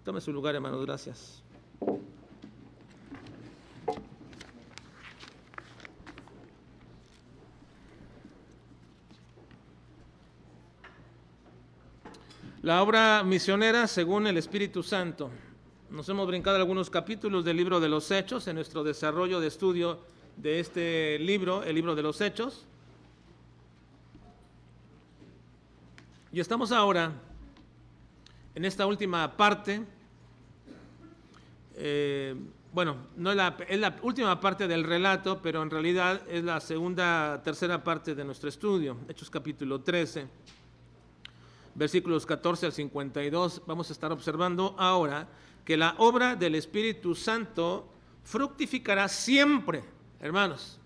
Tome su lugar, hermanos, gracias. La obra misionera según el Espíritu Santo. Nos hemos brincado algunos capítulos del libro de los Hechos en nuestro desarrollo de estudio de este libro, el libro de los Hechos. Y estamos ahora en esta última parte. No es la última parte del relato, pero en realidad es la tercera parte de nuestro estudio. Hechos capítulo 13. Versículos 14 al 52, vamos a estar observando ahora que la obra del Espíritu Santo fructificará siempre, hermanos.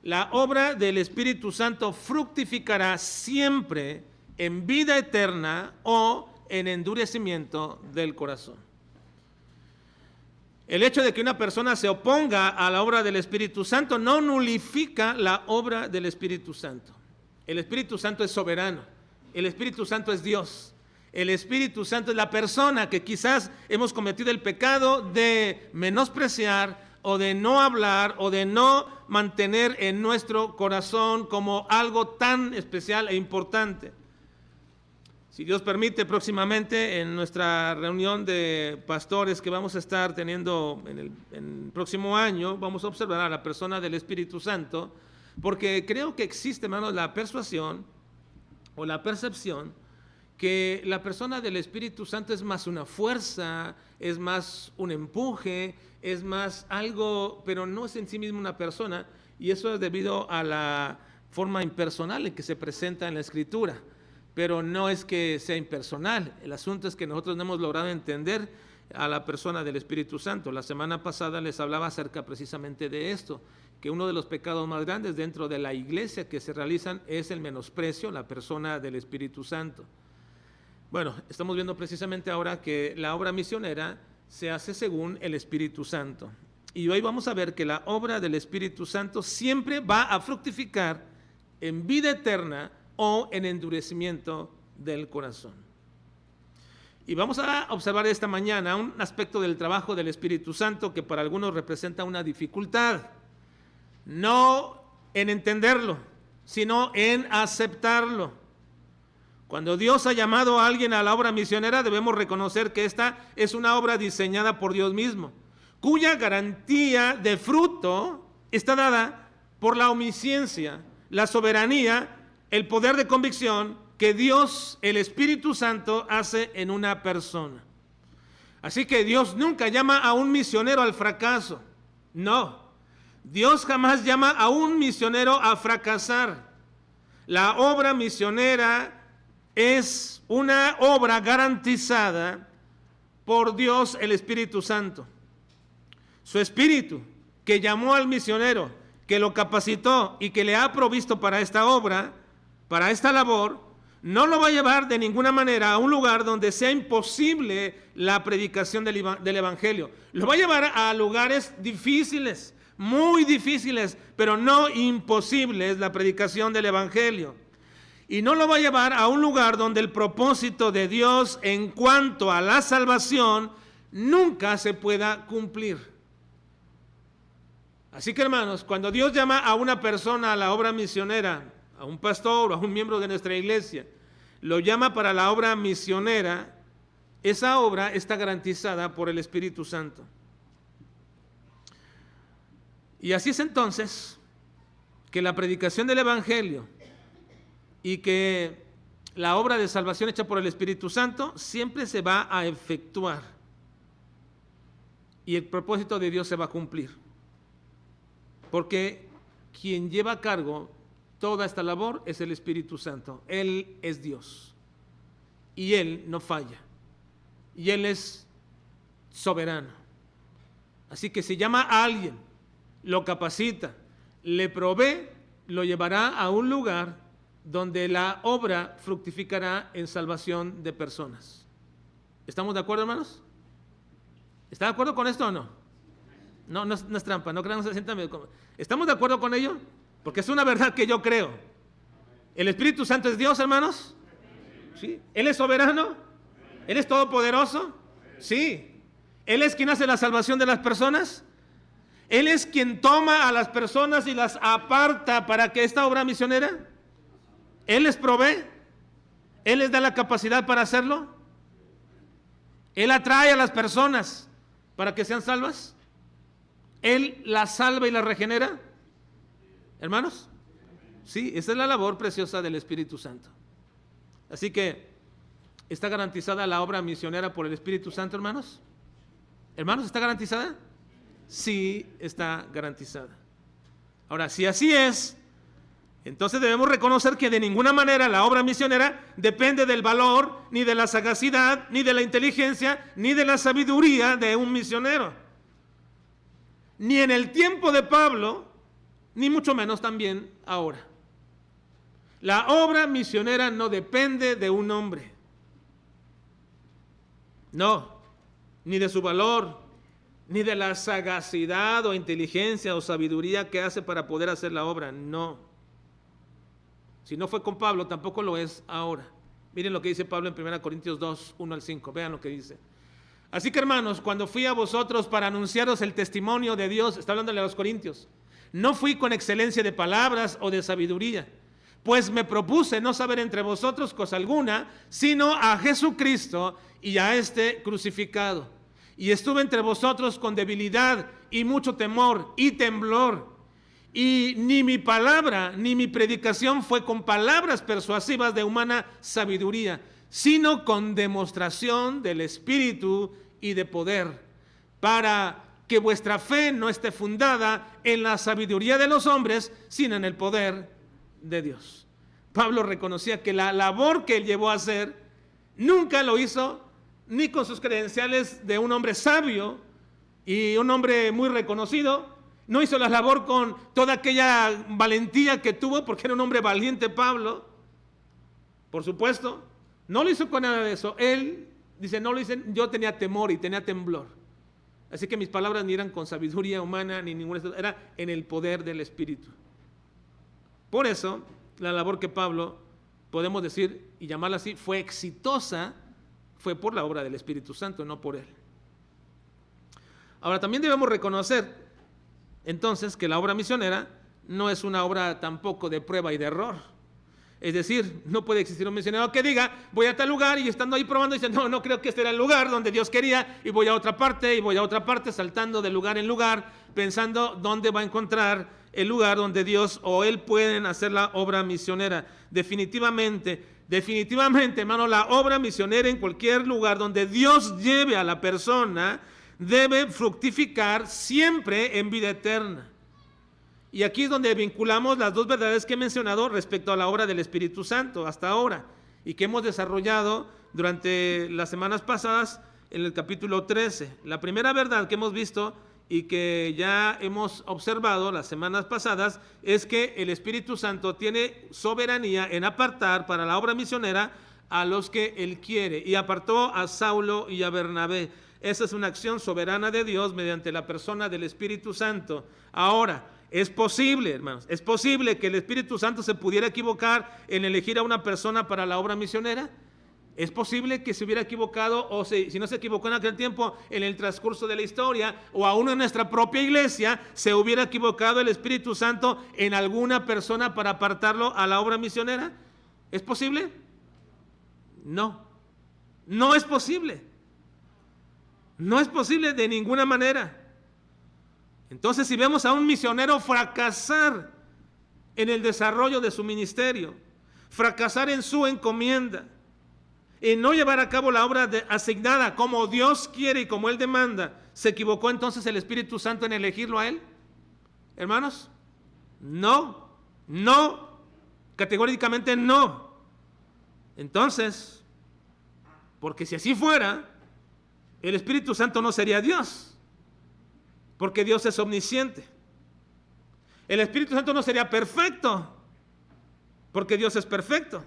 La obra del Espíritu Santo fructificará siempre en vida eterna o en endurecimiento del corazón. El hecho de que una persona se oponga a la obra del Espíritu Santo no nulifica la obra del Espíritu Santo. El Espíritu Santo es soberano. El Espíritu Santo es Dios. El Espíritu Santo es la persona que quizás hemos cometido el pecado de menospreciar o de no hablar o de no mantener en nuestro corazón como algo tan especial e importante. Si Dios permite, próximamente en nuestra reunión de pastores que vamos a estar teniendo en el próximo año, vamos a observar a la persona del Espíritu Santo, porque creo que existe, hermanos, la persuasión o la percepción que la persona del Espíritu Santo es más una fuerza, es más un empuje, es más algo, pero no es en sí mismo una persona, y eso es debido a la forma impersonal en que se presenta en la Escritura, pero no es que sea impersonal. El asunto es que nosotros no hemos logrado entender a la persona del Espíritu Santo. La semana pasada les hablaba acerca precisamente de esto, que uno de los pecados más grandes dentro de la iglesia que se realizan es el menosprecio a la persona del Espíritu Santo. Bueno, estamos viendo precisamente ahora que la obra misionera se hace según el Espíritu Santo. Y hoy vamos a ver que la obra del Espíritu Santo siempre va a fructificar en vida eterna o en endurecimiento del corazón. Y vamos a observar esta mañana un aspecto del trabajo del Espíritu Santo que para algunos representa una dificultad. No en entenderlo, sino en aceptarlo. Cuando Dios ha llamado a alguien a la obra misionera, debemos reconocer que esta es una obra diseñada por Dios mismo, cuya garantía de fruto está dada por la omnisciencia, la soberanía, el poder de convicción que Dios, el Espíritu Santo, hace en una persona. Así que Dios nunca llama a un misionero al fracaso. No. Dios jamás llama a un misionero a fracasar. La obra misionera es una obra garantizada por Dios, el Espíritu Santo. Su Espíritu, que llamó al misionero, que lo capacitó y que le ha provisto para esta obra, para esta labor, no lo va a llevar de ninguna manera a un lugar donde sea imposible la predicación del Evangelio. Lo va a llevar a lugares difíciles, muy difíciles, pero no imposibles la predicación del Evangelio. Y no lo va a llevar a un lugar donde el propósito de Dios en cuanto a la salvación nunca se pueda cumplir. Así que, hermanos, cuando Dios llama a una persona a la obra misionera, a un pastor o a un miembro de nuestra iglesia, lo llama para la obra misionera, esa obra está garantizada por el Espíritu Santo. Y así es entonces que la predicación del Evangelio y que la obra de salvación hecha por el Espíritu Santo siempre se va a efectuar y el propósito de Dios se va a cumplir, porque quien lleva a cargo toda esta labor es el Espíritu Santo. Él es Dios y Él no falla y Él es soberano. Así que si llama a alguien, lo capacita, le provee, lo llevará a un lugar donde la obra fructificará en salvación de personas. ¿Estamos de acuerdo, hermanos? ¿Está de acuerdo con esto o no? No es trampa, no crean, no se sientan. ¿Estamos de acuerdo con ello? Porque es una verdad que yo creo. ¿El Espíritu Santo es Dios, hermanos? ¿Sí? ¿Él es soberano? ¿Él es todopoderoso? Sí. Él es quien hace la salvación de las personas. Él es quien toma a las personas y las aparta para que esta obra misionera. Él les provee. Él les da la capacidad para hacerlo. Él atrae a las personas para que sean salvas. Él las salva y las regenera. Hermanos, sí, esa es la labor preciosa del Espíritu Santo. Así que, ¿está garantizada la obra misionera por el Espíritu Santo, hermanos? ¿Hermanos, está garantizada? Sí, está garantizada. Ahora, si así es, entonces debemos reconocer que de ninguna manera la obra misionera depende del valor, ni de la sagacidad, ni de la inteligencia, ni de la sabiduría de un misionero. Ni en el tiempo de Pablo, ni mucho menos también ahora. La obra misionera no depende de un hombre. No, ni de su valor, ni de la sagacidad o inteligencia o sabiduría que hace para poder hacer la obra. No. Si no fue con Pablo, tampoco lo es ahora. Miren lo que dice Pablo en 1 Corintios 2, 1 al 5. Vean lo que dice. Así que, hermanos, cuando fui a vosotros para anunciaros el testimonio de Dios, está hablándole a los corintios, no fui con excelencia de palabras o de sabiduría, pues me propuse no saber entre vosotros cosa alguna, sino a Jesucristo y a este crucificado. Y estuve entre vosotros con debilidad y mucho temor y temblor. Y ni mi palabra ni mi predicación fue con palabras persuasivas de humana sabiduría, sino con demostración del Espíritu y de poder, para que vuestra fe no esté fundada en la sabiduría de los hombres, sino en el poder de Dios. Pablo reconocía que la labor que él llevó a hacer nunca lo hizo ni con sus credenciales de un hombre sabio y un hombre muy reconocido. No hizo la labor con toda aquella valentía que tuvo, porque era un hombre valiente Pablo, por supuesto. No lo hizo con nada de eso. Él dice, no lo hice, yo tenía temor y tenía temblor. Así que mis palabras ni eran con sabiduría humana ni ninguna, era en el poder del Espíritu. Por eso, la labor que Pablo, podemos decir y llamarla así, fue exitosa, fue por la obra del Espíritu Santo, no por él. Ahora, también debemos reconocer entonces que la obra misionera no es una obra tampoco de prueba y de error. Es decir, no puede existir un misionero que diga, voy a tal lugar y estando ahí probando, dice, no creo que este era el lugar donde Dios quería, y voy a otra parte, saltando de lugar en lugar, pensando dónde va a encontrar el lugar donde Dios o Él pueden hacer la obra misionera. Definitivamente, hermano, la obra misionera en cualquier lugar donde Dios lleve a la persona debe fructificar siempre en vida eterna. Y aquí es donde vinculamos las dos verdades que he mencionado respecto a la obra del Espíritu Santo hasta ahora y que hemos desarrollado durante las semanas pasadas en el capítulo 13. La primera verdad que hemos visto y que ya hemos observado las semanas pasadas es que el Espíritu Santo tiene soberanía en apartar para la obra misionera a los que Él quiere, y apartó a Saulo y a Bernabé. Esa es una acción soberana de Dios mediante la persona del Espíritu Santo. Ahora, es posible, hermanos, es posible que el Espíritu Santo se pudiera equivocar en elegir a una persona para la obra misionera. Es posible que se hubiera equivocado, o si no se equivocó en aquel tiempo, en el transcurso de la historia, o aún en nuestra propia iglesia, se hubiera equivocado el Espíritu Santo en alguna persona para apartarlo a la obra misionera. ¿Es posible? No, no es posible. No es posible de ninguna manera. Entonces, si vemos a un misionero fracasar en el desarrollo de su ministerio, fracasar en su encomienda, en no llevar a cabo la obra asignada como Dios quiere y como Él demanda, ¿se equivocó entonces el Espíritu Santo en elegirlo a Él? Hermanos, no, categóricamente no. Entonces, porque si así fuera, el Espíritu Santo no sería Dios, porque Dios es omnisciente. El Espíritu Santo no sería perfecto, porque Dios es perfecto,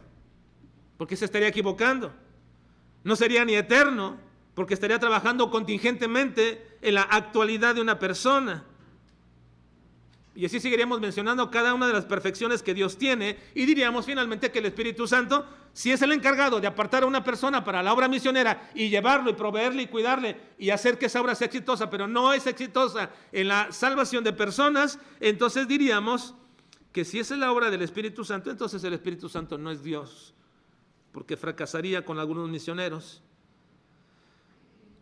porque se estaría equivocando. No sería ni eterno, porque estaría trabajando contingentemente en la actualidad de una persona. Y así seguiríamos mencionando cada una de las perfecciones que Dios tiene y diríamos finalmente que el Espíritu Santo, si es el encargado de apartar a una persona para la obra misionera y llevarlo y proveerle y cuidarle y hacer que esa obra sea exitosa, pero no es exitosa en la salvación de personas, entonces diríamos que si esa es la obra del Espíritu Santo, entonces el Espíritu Santo no es Dios, porque fracasaría con algunos misioneros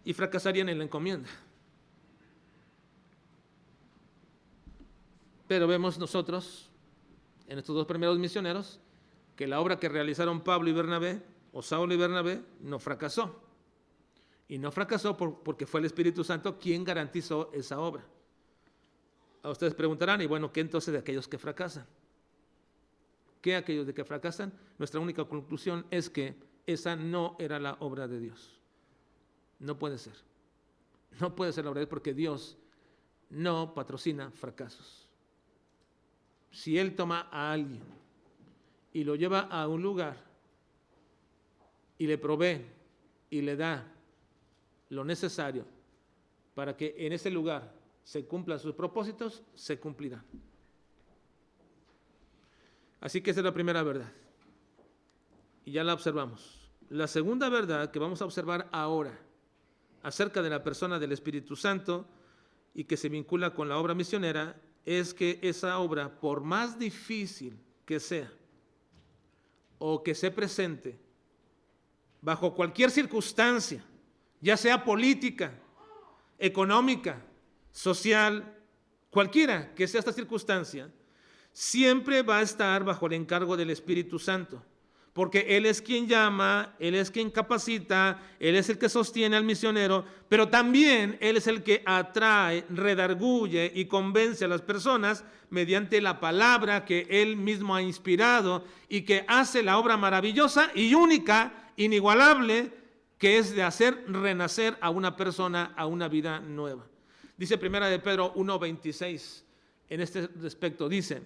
y fracasarían en la encomienda. Pero vemos nosotros, en estos dos primeros misioneros, que la obra que realizaron Pablo y Bernabé, o Saulo y Bernabé, no fracasó. Y no fracasó porque fue el Espíritu Santo quien garantizó esa obra. A ustedes preguntarán, y bueno, ¿qué entonces de aquellos que fracasan? ¿Qué aquellos de que fracasan? Nuestra única conclusión es que esa no era la obra de Dios. No puede ser. No puede ser la obra de Dios porque Dios no patrocina fracasos. Si Él toma a alguien y lo lleva a un lugar y le provee y le da lo necesario para que en ese lugar se cumplan sus propósitos, se cumplirán. Así que esa es la primera verdad. Y ya la observamos. La segunda verdad que vamos a observar ahora acerca de la persona del Espíritu Santo y que se vincula con la obra misionera es que esa obra, por más difícil que sea o que se presente bajo cualquier circunstancia, ya sea política, económica, social, cualquiera que sea esta circunstancia, siempre va a estar bajo el encargo del Espíritu Santo, porque Él es quien llama, Él es quien capacita, Él es el que sostiene al misionero, pero también Él es el que atrae, redarguye y convence a las personas mediante la palabra que Él mismo ha inspirado y que hace la obra maravillosa y única, inigualable, que es de hacer renacer a una persona a una vida nueva. Dice Primera de Pedro 1:26, en este respecto dice,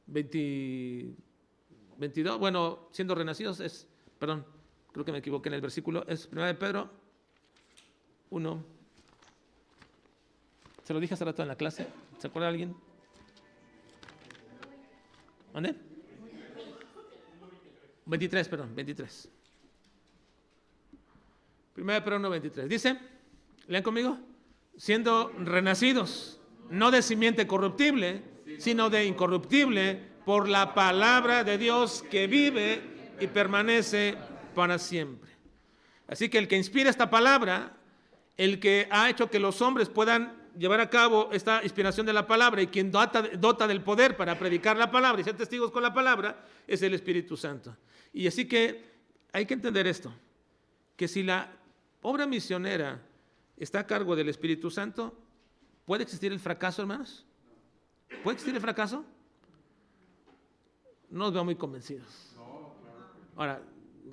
22, bueno, siendo renacidos es, perdón, creo que me equivoqué en el versículo, es 1 de Pedro 1, se lo dije hace rato en la clase, ¿se acuerda alguien? ¿Dónde? 23, perdón, 23. 1 de Pedro 1:23, dice, lean conmigo, siendo renacidos, no de simiente corruptible, sino de incorruptible, por la palabra de Dios que vive y permanece para siempre. Así que el que inspira esta palabra, el que ha hecho que los hombres puedan llevar a cabo esta inspiración de la palabra y quien dota del poder para predicar la palabra y ser testigos con la palabra, es el Espíritu Santo. Y así que hay que entender esto, que si la obra misionera está a cargo del Espíritu Santo, ¿puede existir el fracaso, hermanos? ¿Puede existir el fracaso? No los veo muy convencidos. Ahora,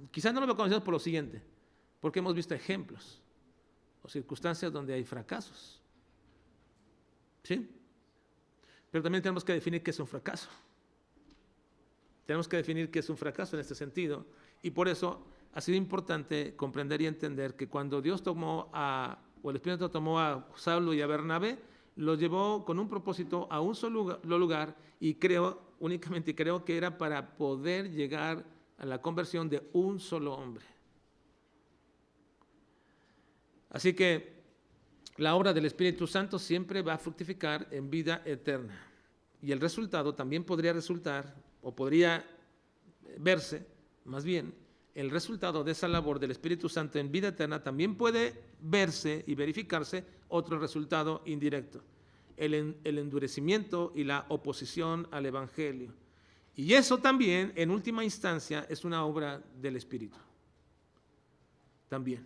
quizás no los veo convencidos por lo siguiente, porque hemos visto ejemplos o circunstancias donde hay fracasos. ¿Sí? Pero también tenemos que definir qué es un fracaso. Tenemos que definir qué es un fracaso en este sentido, y por eso ha sido importante comprender y entender que cuando Dios tomó o el Espíritu Santo tomó a Saulo y a Bernabé, los llevó con un propósito a un solo lugar y creo que era para poder llegar a la conversión de un solo hombre. Así que la obra del Espíritu Santo siempre va a fructificar en vida eterna. Y el resultado también podría resultar, o podría verse, más bien, el resultado de esa labor del Espíritu Santo en vida eterna también puede verse y verificarse otro resultado indirecto, el endurecimiento y la oposición al Evangelio. Y eso también, en última instancia, es una obra del Espíritu. También.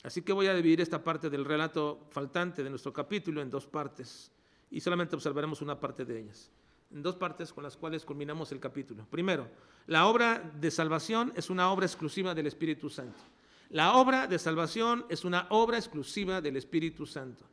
Así que voy a dividir esta parte del relato faltante de nuestro capítulo en dos partes, y solamente observaremos una parte de ellas. En dos partes con las cuales culminamos el capítulo. Primero, la obra de salvación es una obra exclusiva del Espíritu Santo. La obra de salvación es una obra exclusiva del Espíritu Santo.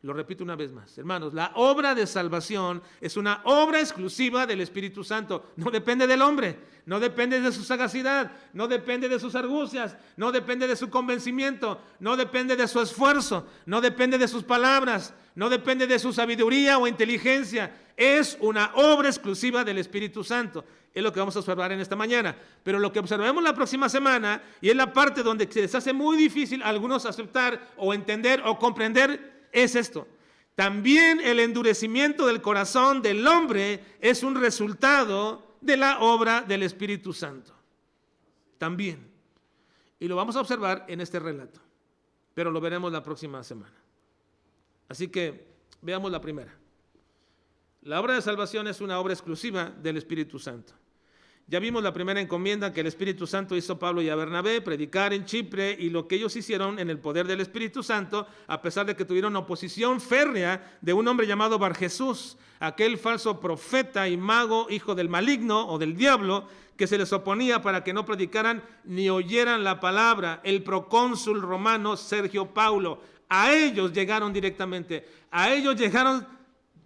Lo repito una vez más, hermanos, la obra de salvación es una obra exclusiva del Espíritu Santo. No depende del hombre, no depende de su sagacidad, no depende de sus argucias, no depende de su convencimiento, no depende de su esfuerzo, no depende de sus palabras, no depende de su sabiduría o inteligencia. Es una obra exclusiva del Espíritu Santo. Es lo que vamos a observar en esta mañana. Pero lo que observemos la próxima semana, y es la parte donde se les hace muy difícil a algunos aceptar o entender o comprender, es esto. También el endurecimiento del corazón del hombre es un resultado de la obra del Espíritu Santo. También. Y lo vamos a observar en este relato, pero lo veremos la próxima semana. Así que veamos la primera. La obra de salvación es una obra exclusiva del Espíritu Santo. Ya vimos la primera encomienda que el Espíritu Santo hizo a Pablo y a Bernabé, predicar en Chipre, y lo que ellos hicieron en el poder del Espíritu Santo, a pesar de que tuvieron oposición férrea de un hombre llamado Barjesús, aquel falso profeta y mago, hijo del maligno o del diablo, que se les oponía para que no predicaran ni oyeran la palabra, el procónsul romano Sergio Paulo. A ellos llegaron directamente, a ellos llegaron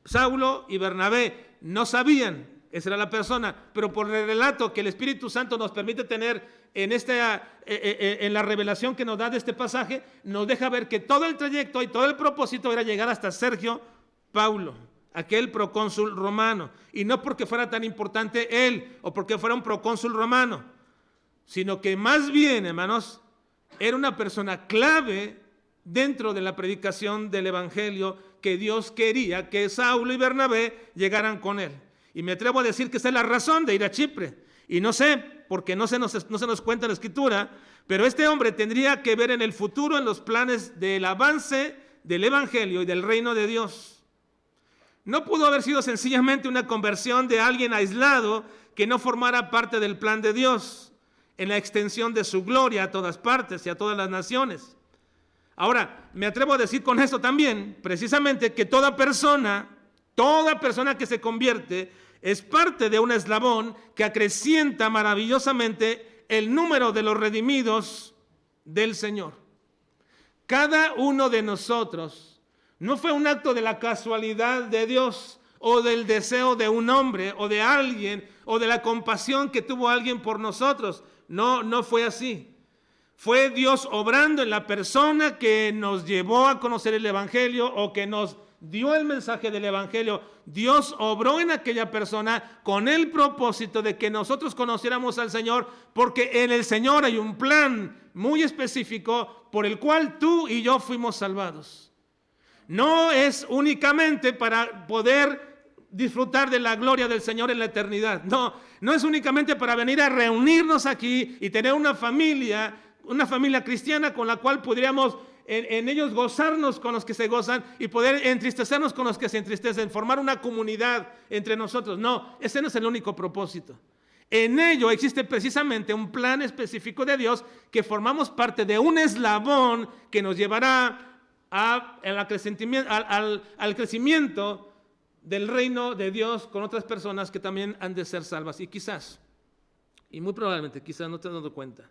Saulo y Bernabé, no sabían. Esa era la persona, pero por el relato que el Espíritu Santo nos permite tener en la revelación que nos da de este pasaje, nos deja ver que todo el trayecto y todo el propósito era llegar hasta Sergio Paulo, aquel procónsul romano, y no porque fuera tan importante él o porque fuera un procónsul romano, sino que más bien, hermanos, era una persona clave dentro de la predicación del Evangelio, que Dios quería que Saulo y Bernabé llegaran con él. Y me atrevo a decir que esa es la razón de ir a Chipre. Y no sé, porque no se nos cuenta en la Escritura, pero este hombre tendría que ver en el futuro en los planes del avance del Evangelio y del reino de Dios. No pudo haber sido sencillamente una conversión de alguien aislado que no formara parte del plan de Dios en la extensión de su gloria a todas partes y a todas las naciones. Ahora, me atrevo a decir con esto también, precisamente, que toda persona que se convierte es parte de un eslabón que acrecienta maravillosamente el número de los redimidos del Señor. Cada uno de nosotros no fue un acto de la casualidad de Dios o del deseo de un hombre o de alguien o de la compasión que tuvo alguien por nosotros. No fue así. Fue Dios obrando en la persona que nos llevó a conocer el Evangelio o que nos dio el mensaje del Evangelio. Dios obró en aquella persona con el propósito de que nosotros conociéramos al Señor, porque en el Señor hay un plan muy específico por el cual tú y yo fuimos salvados. No es únicamente para poder disfrutar de la gloria del Señor en la eternidad. No es únicamente para venir a reunirnos aquí y tener una familia cristiana con la cual podríamos en ellos gozarnos con los que se gozan y poder entristecernos con los que se entristecen, formar una comunidad entre nosotros. No, ese no es el único propósito. En ello existe precisamente un plan específico de Dios, que formamos parte de un eslabón que nos llevará al crecimiento del reino de Dios con otras personas que también han de ser salvas. Y quizás, y muy probablemente, quizás no te has dado cuenta,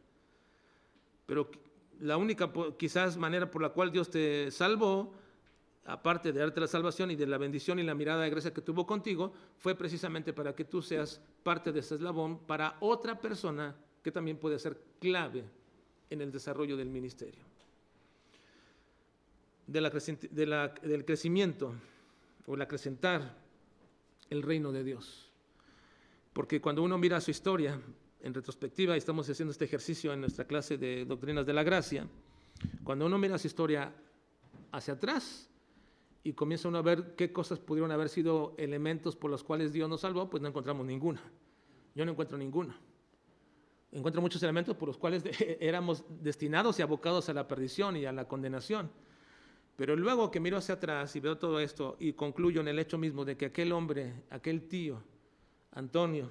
pero la única quizás manera por la cual Dios te salvó, aparte de darte la salvación y de la bendición y la mirada de gracia que tuvo contigo, fue precisamente para que tú seas parte de ese eslabón para otra persona que también puede ser clave en el desarrollo del ministerio. Del crecimiento o el acrecentar el reino de Dios. Porque cuando uno mira su historia en retrospectiva, y estamos haciendo este ejercicio en nuestra clase de Doctrinas de la Gracia, cuando uno mira su historia hacia atrás y comienza uno a ver qué cosas pudieron haber sido elementos por los cuales Dios nos salvó, pues no encontramos ninguna. Yo no encuentro ninguna. Encuentro muchos elementos por los cuales éramos destinados y abocados a la perdición y a la condenación. Pero luego que miro hacia atrás y veo todo esto y concluyo en el hecho mismo de que aquel hombre, aquel tío, Antonio,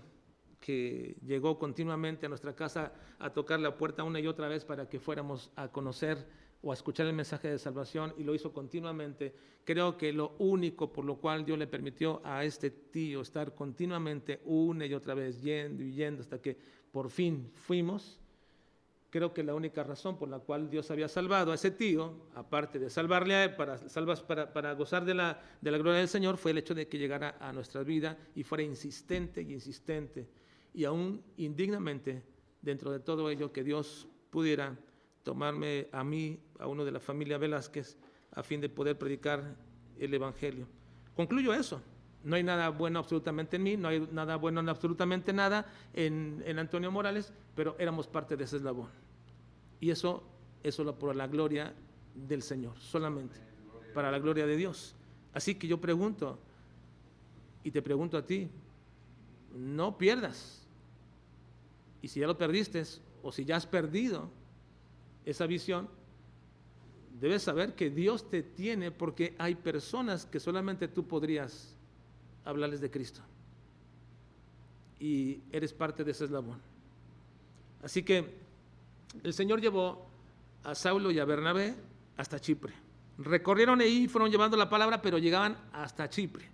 que llegó continuamente a nuestra casa a tocar la puerta una y otra vez para que fuéramos a conocer o a escuchar el mensaje de salvación, y lo hizo continuamente. Creo que lo único por lo cual Dios le permitió a este tío estar continuamente una y otra vez yendo y yendo hasta que por fin fuimos, creo que la única razón por la cual Dios había salvado a ese tío, aparte de salvarle a él, para gozar de la gloria del Señor, fue el hecho de que llegara a nuestra vida y fuera insistente y insistente, y aún indignamente, dentro de todo ello, que Dios pudiera tomarme a mí, a uno de la familia Velázquez, a fin de poder predicar el Evangelio. Concluyo eso. No hay nada bueno absolutamente en mí, no hay nada bueno en absolutamente nada en Antonio Morales, pero éramos parte de ese eslabón. Y eso por la gloria del Señor, solamente, para la gloria de Dios. Así que yo pregunto, y te pregunto a ti, no pierdas. Y si ya lo perdiste, o si ya has perdido esa visión, debes saber que Dios te tiene, porque hay personas que solamente tú podrías hablarles de Cristo, y eres parte de ese eslabón. Así que el Señor llevó a Saulo y a Bernabé hasta Chipre. Recorrieron ahí, fueron llevando la palabra, pero llegaban hasta Chipre,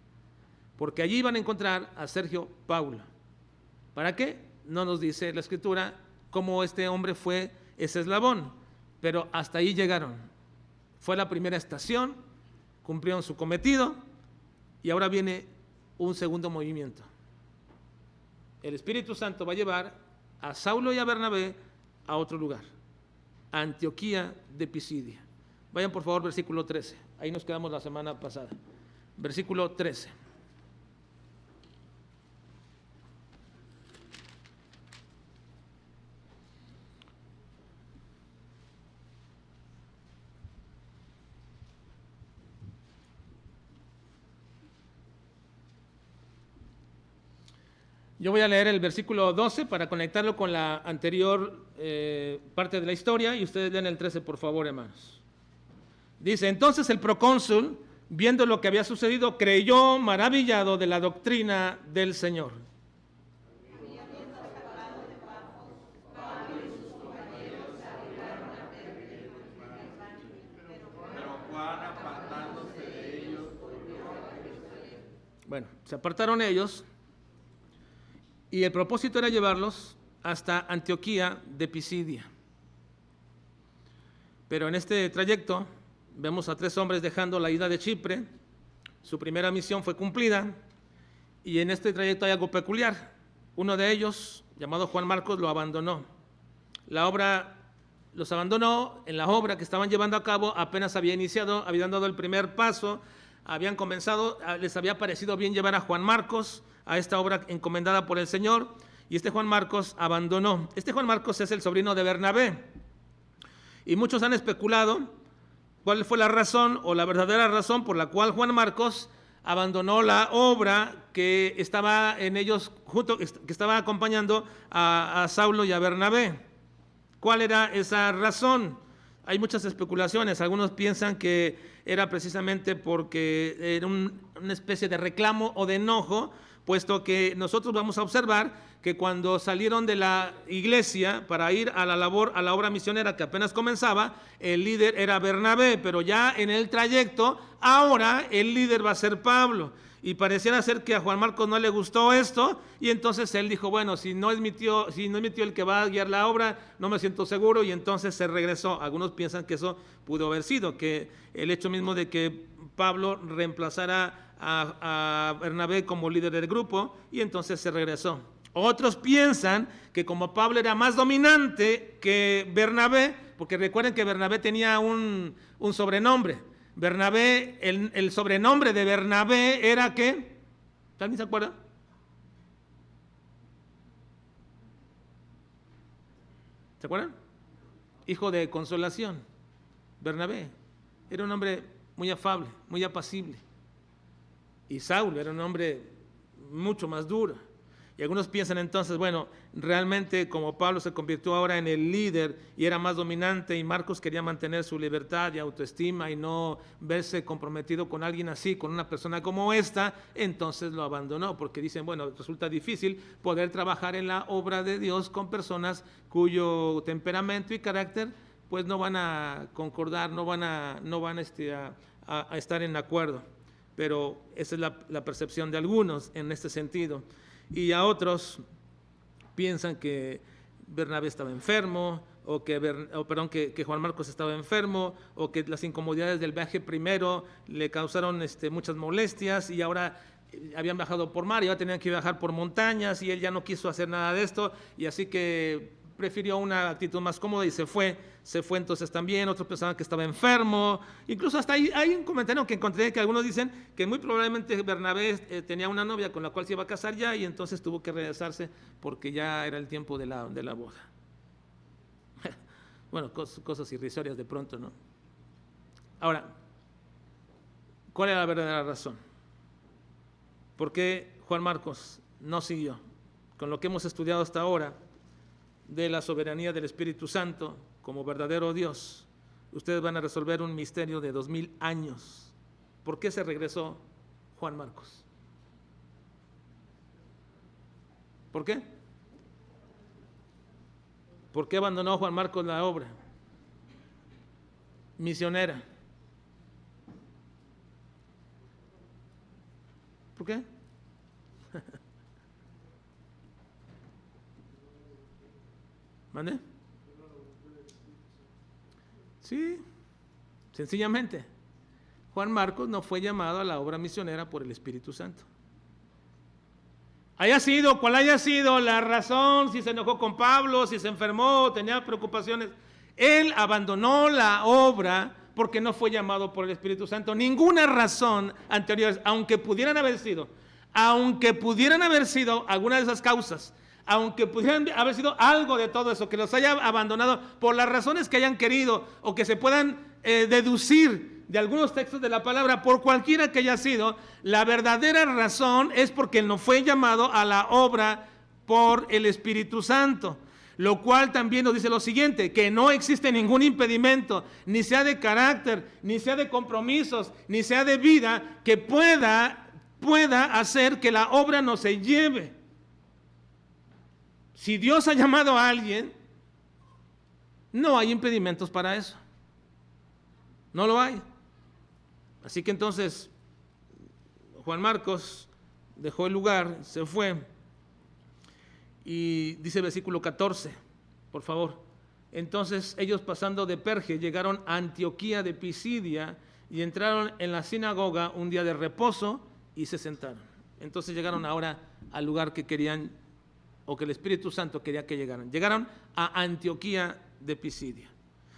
porque allí iban a encontrar a Sergio Paulo. ¿Para qué? No nos dice la Escritura cómo este hombre fue ese eslabón, pero hasta ahí llegaron. Fue la primera estación, cumplieron su cometido, y ahora viene un segundo movimiento. El Espíritu Santo va a llevar a Saulo y a Bernabé a otro lugar, a Antioquía de Pisidia. Vayan por favor, versículo 13. Ahí nos quedamos la semana pasada. Versículo 13. Yo voy a leer el versículo 12 para conectarlo con la anterior parte de la historia, y ustedes leen el 13, por favor, hermanos. Dice: entonces el procónsul, viendo lo que había sucedido, creyó maravillado de la doctrina del Señor. Bueno, se apartaron ellos, y el propósito era llevarlos hasta Antioquía de Pisidia. Pero en este trayecto vemos a 3 hombres dejando la isla de Chipre. Su primera misión fue cumplida, y en este trayecto hay algo peculiar. Uno de ellos, llamado Juan Marcos, lo abandonó. Los abandonó en la obra que estaban llevando a cabo. Apenas había iniciado, habían dado el primer paso, habían comenzado, les había parecido bien llevar a Juan Marcos a esta obra encomendada por el Señor, y este Juan Marcos abandonó. Este Juan Marcos es el sobrino de Bernabé, y muchos han especulado cuál fue la razón, o la verdadera razón, por la cual Juan Marcos abandonó la obra que estaba en ellos, que estaba acompañando a Saulo y a Bernabé. ¿Cuál era esa razón? Hay muchas especulaciones. Algunos piensan que era precisamente porque era una especie de reclamo o de enojo, puesto que nosotros vamos a observar que cuando salieron de la iglesia para ir a la labor, a la obra misionera que apenas comenzaba, el líder era Bernabé, pero ya en el trayecto, ahora el líder va a ser Pablo. Y pareciera ser que a Juan Marcos no le gustó esto, y entonces él dijo: bueno, si no es mi tío el que va a guiar la obra, no me siento seguro, y entonces se regresó. Algunos piensan que eso pudo haber sido, que el hecho mismo de que Pablo reemplazara a Bernabé como líder del grupo, y entonces se regresó. Otros piensan que como Pablo era más dominante que Bernabé, porque recuerden que Bernabé tenía un sobrenombre. Bernabé, el sobrenombre de Bernabé era ¿qué? ¿Alguien se acuerda? ¿Se acuerdan? Hijo de consolación. Bernabé era un hombre muy afable, muy apacible. Y Saulo era un hombre mucho más duro. Y algunos piensan entonces, bueno, realmente como Pablo se convirtió ahora en el líder y era más dominante, y Marcos quería mantener su libertad y autoestima y no verse comprometido con alguien así, con una persona como esta, entonces lo abandonó, porque dicen, bueno, resulta difícil poder trabajar en la obra de Dios con personas cuyo temperamento y carácter pues no van a concordar, no van a estar en acuerdo. Pero esa es la percepción de algunos en este sentido. Y a otros piensan que Bernabé estaba enfermo, o que Juan Marcos estaba enfermo, o que las incomodidades del viaje primero le causaron muchas molestias, y ahora habían viajado por mar y ahora tenían que viajar por montañas, y él ya no quiso hacer nada de esto, y así que prefirió una actitud más cómoda y se fue entonces también. Otros pensaban que estaba enfermo, incluso hasta hay un comentario que encontré que algunos dicen que muy probablemente Bernabé tenía una novia con la cual se iba a casar ya, y entonces tuvo que regresarse porque ya era el tiempo de la boda. Bueno, cosas irrisorias de pronto, ¿no? Ahora, ¿cuál era la verdadera razón? ¿Por qué Juan Marcos no siguió? Con lo que hemos estudiado hasta ahora de la soberanía del Espíritu Santo como verdadero Dios, ustedes van a resolver un misterio de 2000 años. ¿Por qué se regresó Juan Marcos? ¿Por qué? ¿Por qué abandonó Juan Marcos la obra misionera? ¿Por qué? ¿Mande? Sí, sencillamente. Juan Marcos no fue llamado a la obra misionera por el Espíritu Santo. Cual haya sido la razón, si se enojó con Pablo, si se enfermó, tenía preocupaciones, él abandonó la obra porque no fue llamado por el Espíritu Santo. Ninguna razón anterior, aunque pudieran haber sido alguna de esas causas, aunque pudieran haber sido algo de todo eso, que los haya abandonado por las razones que hayan querido o que se puedan deducir de algunos textos de la palabra, por cualquiera que haya sido, la verdadera razón es porque él no fue llamado a la obra por el Espíritu Santo. Lo cual también nos dice lo siguiente, que no existe ningún impedimento, ni sea de carácter, ni sea de compromisos, ni sea de vida, que pueda hacer que la obra no se lleve. Si Dios ha llamado a alguien, no hay impedimentos para eso. No lo hay. Así que entonces Juan Marcos dejó el lugar, se fue, y dice el versículo 14, por favor. Entonces ellos, pasando de Perge, llegaron a Antioquía de Pisidia y entraron en la sinagoga un día de reposo y se sentaron. Entonces llegaron ahora al lugar que querían, o que el Espíritu Santo quería que llegaran. Llegaron a Antioquía de Pisidia.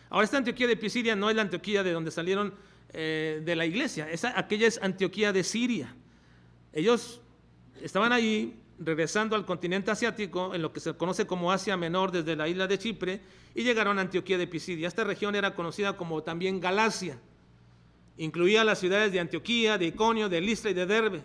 Ahora, esta Antioquía de Pisidia no es la Antioquía de donde salieron de la iglesia, aquella es Antioquía de Siria. Ellos estaban allí regresando al continente asiático, en lo que se conoce como Asia Menor, desde la isla de Chipre, y llegaron a Antioquía de Pisidia. Esta región era conocida como también Galacia. Incluía las ciudades de Antioquía, de Iconio, de Listra y de Derbe.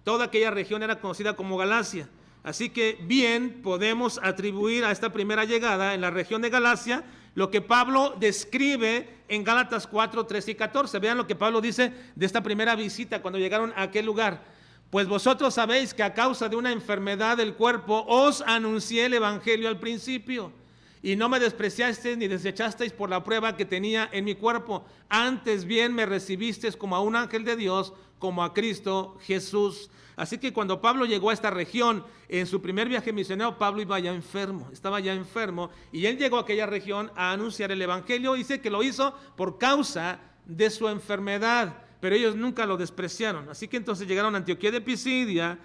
Toda aquella región era conocida como Galacia. Así que bien podemos atribuir a esta primera llegada en la región de Galacia lo que Pablo describe en Gálatas 4, 13 y 14. Vean lo que Pablo dice de esta primera visita cuando llegaron a aquel lugar. Pues vosotros sabéis que a causa de una enfermedad del cuerpo os anuncié el evangelio al principio, y no me despreciasteis ni desechasteis por la prueba que tenía en mi cuerpo. Antes bien me recibisteis como a un ángel de Dios, como a Cristo Jesús. Así que cuando Pablo llegó a esta región, en su primer viaje misionero, Pablo estaba ya enfermo, y él llegó a aquella región a anunciar el evangelio. Dice que lo hizo por causa de su enfermedad, pero ellos nunca lo despreciaron. Así que entonces llegaron a Antioquía de Pisidia,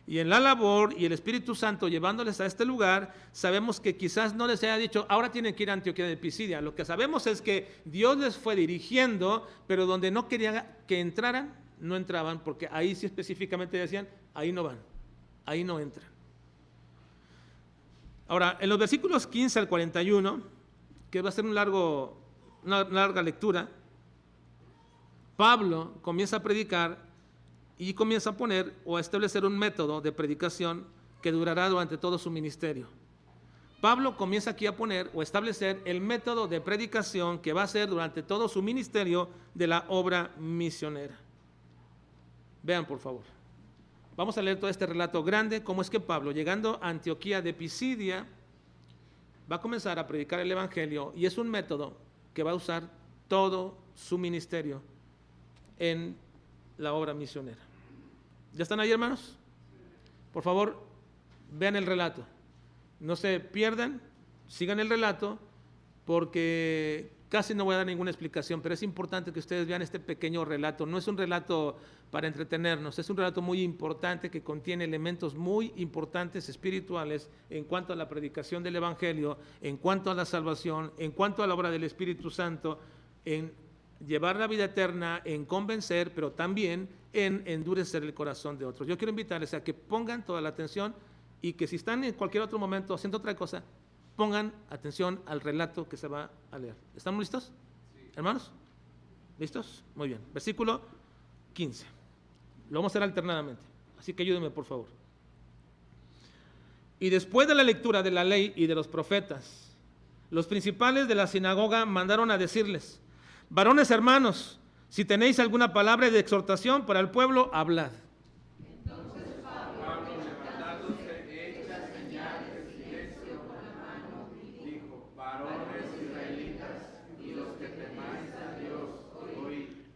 y en la labor y el Espíritu Santo llevándoles a este lugar, sabemos que quizás no les haya dicho, ahora tienen que ir a Antioquía de Pisidia. Lo que sabemos es que Dios les fue dirigiendo, pero donde no quería que entraran, no entraban, porque ahí sí específicamente decían, ahí no van, ahí no entran. Ahora, en los versículos 15 al 41, que va a ser una larga lectura, Pablo comienza a predicar y comienza a poner o a establecer un método de predicación que durará durante todo su ministerio. Pablo comienza aquí a poner o establecer el método de predicación que va a ser durante todo su ministerio de la obra misionera. Vean, por favor. Vamos a leer todo este relato grande, cómo es que Pablo, llegando a Antioquía de Pisidia, va a comenzar a predicar el evangelio, y es un método que va a usar todo su ministerio en la obra misionera. ¿Ya están ahí, hermanos? Por favor, vean el relato. No se pierdan, sigan el relato porque casi no voy a dar ninguna explicación, pero es importante que ustedes vean este pequeño relato. No es un relato para entretenernos, es un relato muy importante que contiene elementos muy importantes espirituales en cuanto a la predicación del Evangelio, en cuanto a la salvación, en cuanto a la obra del Espíritu Santo, en llevar la vida eterna, en convencer, pero también en endurecer el corazón de otros. Yo quiero invitarles a que pongan toda la atención y que si están en cualquier otro momento haciendo otra cosa, pongan atención al relato que se va a leer. ¿Estamos listos? Sí. ¿Hermanos? ¿Listos? Muy bien. Versículo 15. Lo vamos a hacer alternadamente. Así que ayúdenme, por favor. Y después de la lectura de la ley y de los profetas, los principales de la sinagoga mandaron a decirles: varones hermanos, si tenéis alguna palabra de exhortación para el pueblo, hablad.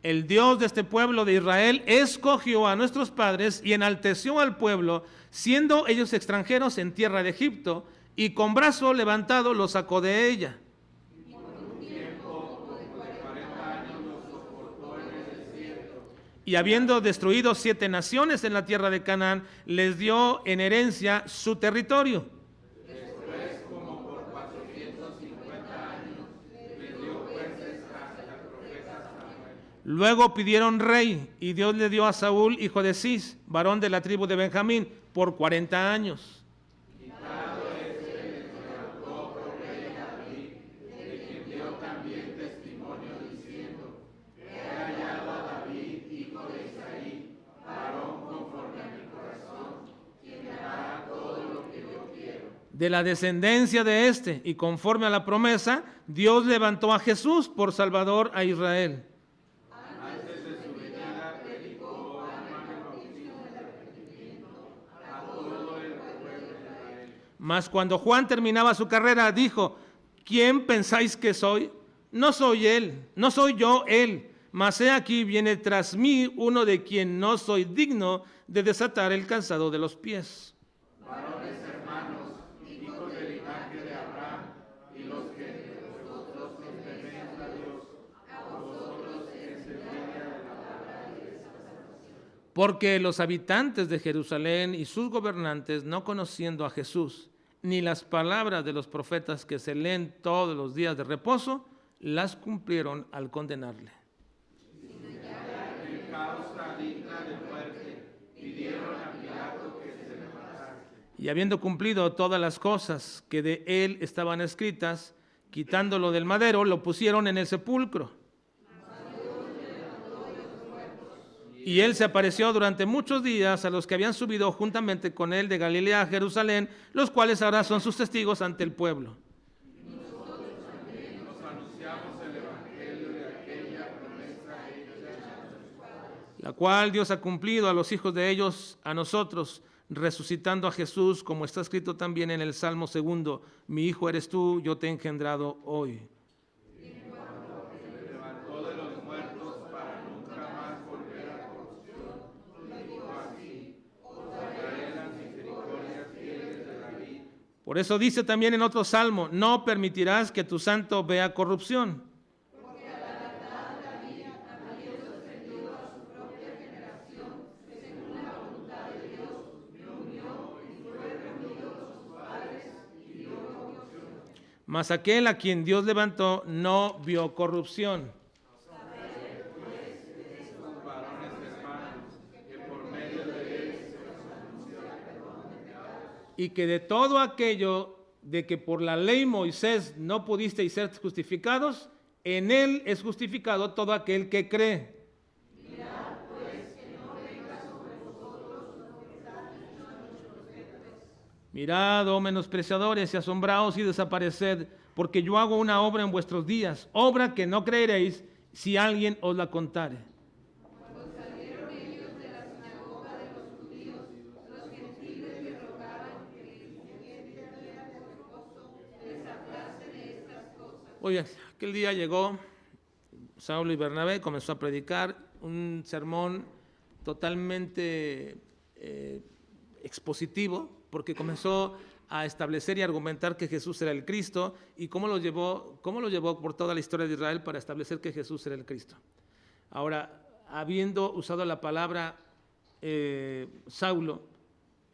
El Dios de este pueblo de Israel escogió a nuestros padres y enalteció al pueblo, siendo ellos extranjeros en tierra de Egipto, y con brazo levantado los sacó de ella. Y por un tiempo, como de 40 años, los soportó en el desierto. Y habiendo destruido 7 naciones en la tierra de Canaán, les dio en herencia su territorio. Luego pidieron rey, y Dios le dio a Saúl, hijo de Cis, varón de la tribu de Benjamín, por 40 años. De la descendencia de este, y conforme a la promesa, Dios levantó a Jesús por Salvador a Israel. Mas cuando Juan terminaba su carrera, dijo: ¿quién pensáis que soy? No soy él, no soy yo él, mas he aquí viene tras mí uno de quien no soy digno de desatar el calzado de los pies. Varones hermanos, hijos del linaje de Abraham, y los que de vosotros teméis a Dios, a vosotros es el día de la palabra de esta salvación. Porque los habitantes de Jerusalén y sus gobernantes, no conociendo a Jesús, ni las palabras de los profetas que se leen todos los días de reposo, las cumplieron al condenarle. En causa digna de muerte, pidieron a Pilato que se levantase. Y habiendo cumplido todas las cosas que de él estaban escritas, quitándolo del madero, lo pusieron en el sepulcro. Y él se apareció durante muchos días a los que habían subido juntamente con él de Galilea a Jerusalén, los cuales ahora son sus testigos ante el pueblo. Y nosotros también nos anunciamos el evangelio de aquella promesa hecha a sus padres, la cual Dios ha cumplido a los hijos de ellos, a nosotros, resucitando a Jesús, como está escrito también en el Salmo 2: mi hijo eres tú, yo te he engendrado hoy. Por eso dice también en otro salmo: no permitirás que tu santo vea corrupción. Porque a la verdad David a Dios ofendió a su propia generación, según la voluntad de Dios, me unió y fue reunido con sus padres y vio corrupción. Mas aquel a quien Dios levantó no vio corrupción. Y que de todo aquello de que por la ley Moisés no pudisteis ser justificados, en él es justificado todo aquel que cree. Mirad, pues, que no venga sobre vosotros lo que está dicho a nuestros profetas. Mirad, oh menospreciadores, y asombraos y desapareced, porque yo hago una obra en vuestros días, obra que no creeréis si alguien os la contare. Muy bien, aquel día llegó Saulo y Bernabé, comenzó a predicar un sermón totalmente expositivo, porque comenzó a establecer y argumentar que Jesús era el Cristo y cómo lo llevó por toda la historia de Israel para establecer que Jesús era el Cristo. Ahora, habiendo usado la palabra Saulo,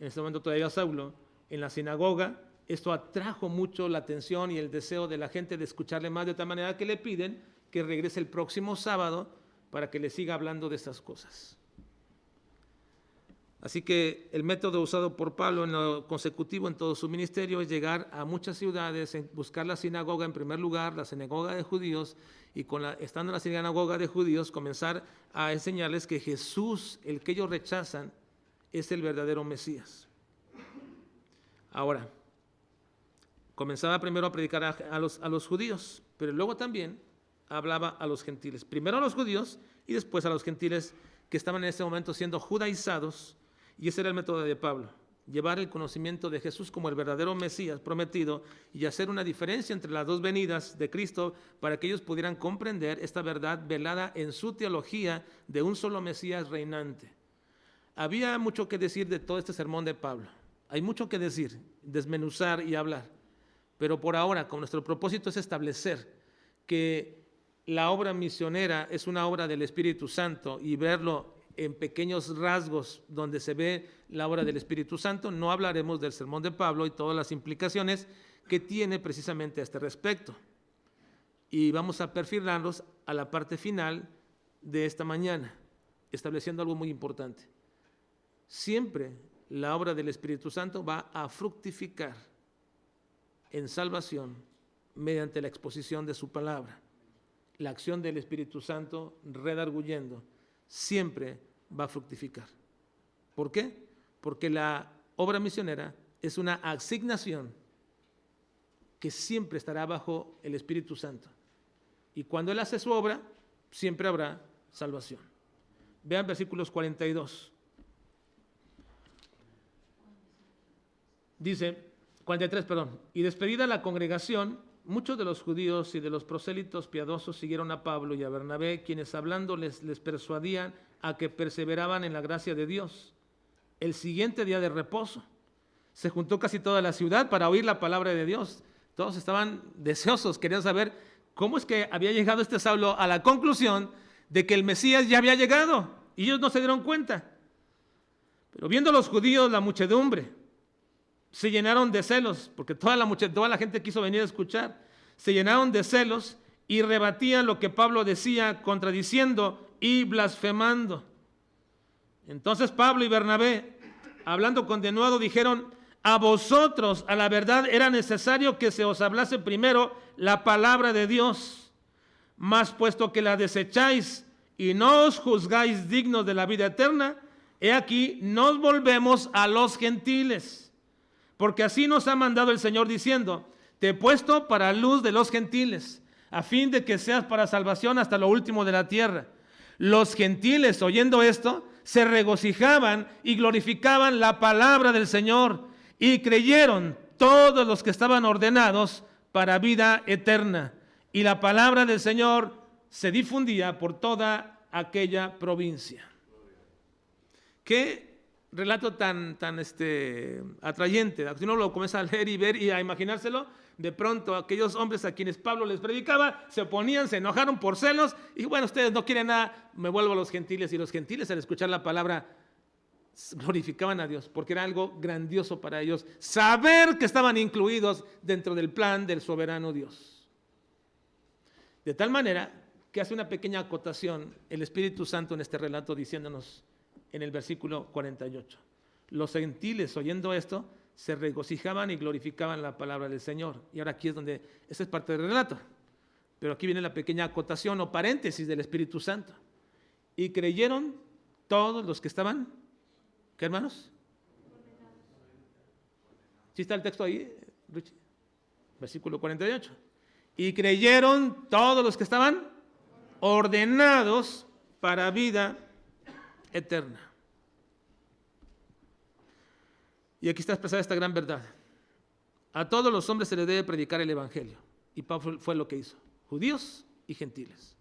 en este momento todavía Saulo, en la sinagoga, esto atrajo mucho la atención y el deseo de la gente de escucharle más, de tal manera que le piden que regrese el próximo sábado para que le siga hablando de estas cosas. Así que el método usado por Pablo en lo consecutivo en todo su ministerio es llegar a muchas ciudades, buscar la sinagoga en primer lugar, la sinagoga de judíos, y estando en la sinagoga de judíos comenzar a enseñarles que Jesús, el que ellos rechazan, es el verdadero Mesías. Ahora, comenzaba primero a predicar a los judíos, pero luego también hablaba a los gentiles. Primero a los judíos y después a los gentiles que estaban en ese momento siendo judaizados. Y ese era el método de Pablo, llevar el conocimiento de Jesús como el verdadero Mesías prometido y hacer una diferencia entre las dos venidas de Cristo para que ellos pudieran comprender esta verdad velada en su teología de un solo Mesías reinante. Había mucho que decir de todo este sermón de Pablo. Hay mucho que decir, desmenuzar y hablar. Pero por ahora, con nuestro propósito es establecer que la obra misionera es una obra del Espíritu Santo y verlo en pequeños rasgos donde se ve la obra del Espíritu Santo. No hablaremos del sermón de Pablo y todas las implicaciones que tiene precisamente a este respecto. Y vamos a perfilarnos a la parte final de esta mañana, estableciendo algo muy importante. Siempre la obra del Espíritu Santo va a fructificar en salvación mediante la exposición de su palabra. La acción del Espíritu Santo redarguyendo siempre va a fructificar. ¿Por qué? Porque la obra misionera es una asignación que siempre estará bajo el Espíritu Santo. Y cuando Él hace su obra, siempre habrá salvación. Vean versículos 42. Dice, 43, perdón. Y despedida la congregación, muchos de los judíos y de los prosélitos piadosos siguieron a Pablo y a Bernabé, quienes hablando les persuadían a que perseveraban en la gracia de Dios. El siguiente día de reposo se juntó casi toda la ciudad para oír la palabra de Dios. Todos estaban deseosos, querían saber cómo es que había llegado este Saulo a la conclusión de que el Mesías ya había llegado, y ellos no se dieron cuenta. Pero viendo los judíos la muchedumbre, se llenaron de celos, porque toda la gente quiso venir a escuchar. Se llenaron de celos y rebatían lo que Pablo decía, contradiciendo y blasfemando. Entonces Pablo y Bernabé, hablando con denuedo, dijeron: a vosotros, a la verdad, era necesario que se os hablase primero la palabra de Dios. Mas puesto que la desecháis y no os juzgáis dignos de la vida eterna, he aquí, nos volvemos a los gentiles. Porque así nos ha mandado el Señor diciendo: te he puesto para luz de los gentiles, a fin de que seas para salvación hasta lo último de la tierra. Los gentiles, oyendo esto, se regocijaban y glorificaban la palabra del Señor, y creyeron todos los que estaban ordenados para vida eterna. Y la palabra del Señor se difundía por toda aquella provincia. ¿Qué relato tan atrayente? Si uno lo comienza a leer y ver y a imaginárselo, de pronto aquellos hombres a quienes Pablo les predicaba se oponían, se enojaron por celos y bueno, ustedes no quieren nada, me vuelvo a los gentiles. Y los gentiles, al escuchar la palabra, glorificaban a Dios, porque era algo grandioso para ellos saber que estaban incluidos dentro del plan del soberano Dios. De tal manera que hace una pequeña acotación el Espíritu Santo en este relato, diciéndonos en el versículo 48: los gentiles, oyendo esto, se regocijaban y glorificaban la palabra del Señor. Y ahora aquí es donde, esta es parte del relato, pero aquí viene la pequeña acotación o paréntesis del Espíritu Santo. Y creyeron todos los que estaban, ¿qué, hermanos? ¿Sí está el texto ahí, Richie? Versículo 48. Y creyeron todos los que estaban ordenados para vida eterna. Y aquí está expresada esta gran verdad: a todos los hombres se les debe predicar el evangelio. Y Pablo fue lo que hizo, judíos y gentiles.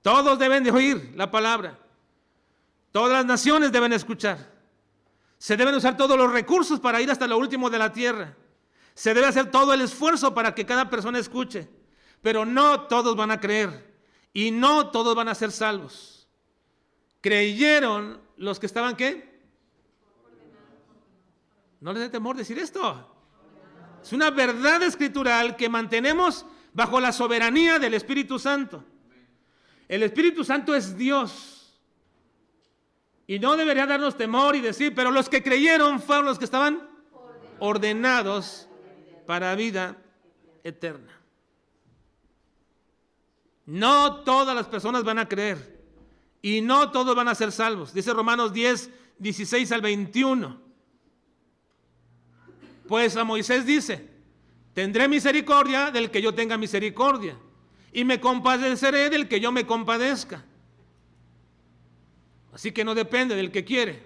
Todos deben de oír la palabra. Todas las naciones deben escuchar. Se deben usar todos los recursos para ir hasta lo último de la tierra. Se debe hacer todo el esfuerzo para que cada persona escuche. Pero no todos van a creer. Y no todos van a ser salvos. ¿Creyeron los que estaban qué? ¿No les da temor decir esto? Es una verdad escritural que mantenemos bajo la soberanía del Espíritu Santo. El Espíritu Santo es Dios. Y no debería darnos temor y decir, pero los que creyeron fueron los que estaban ordenados para vida eterna. No todas las personas van a creer y no todos van a ser salvos. Dice Romanos 10, 16 al 21. Pues a Moisés dice, tendré misericordia del que yo tenga misericordia y me compadeceré del que yo me compadezca. Así que no depende del que quiere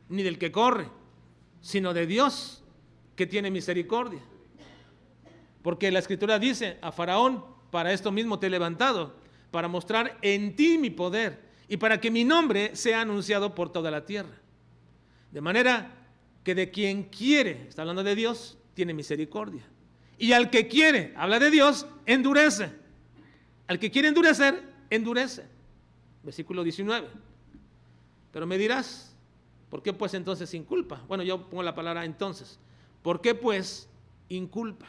ni del que corre, sino de Dios que tiene misericordia. Porque la Escritura dice a Faraón, para esto mismo te he levantado, para mostrar en ti mi poder y para que mi nombre sea anunciado por toda la tierra. De manera que de quien quiere, está hablando de Dios, tiene misericordia. Y al que quiere, habla de Dios, endurece. Al que quiere endurecer, endurece. Versículo 19. Pero me dirás, ¿por qué pues entonces inculpa? Bueno, yo pongo la palabra entonces. ¿Por qué pues inculpa?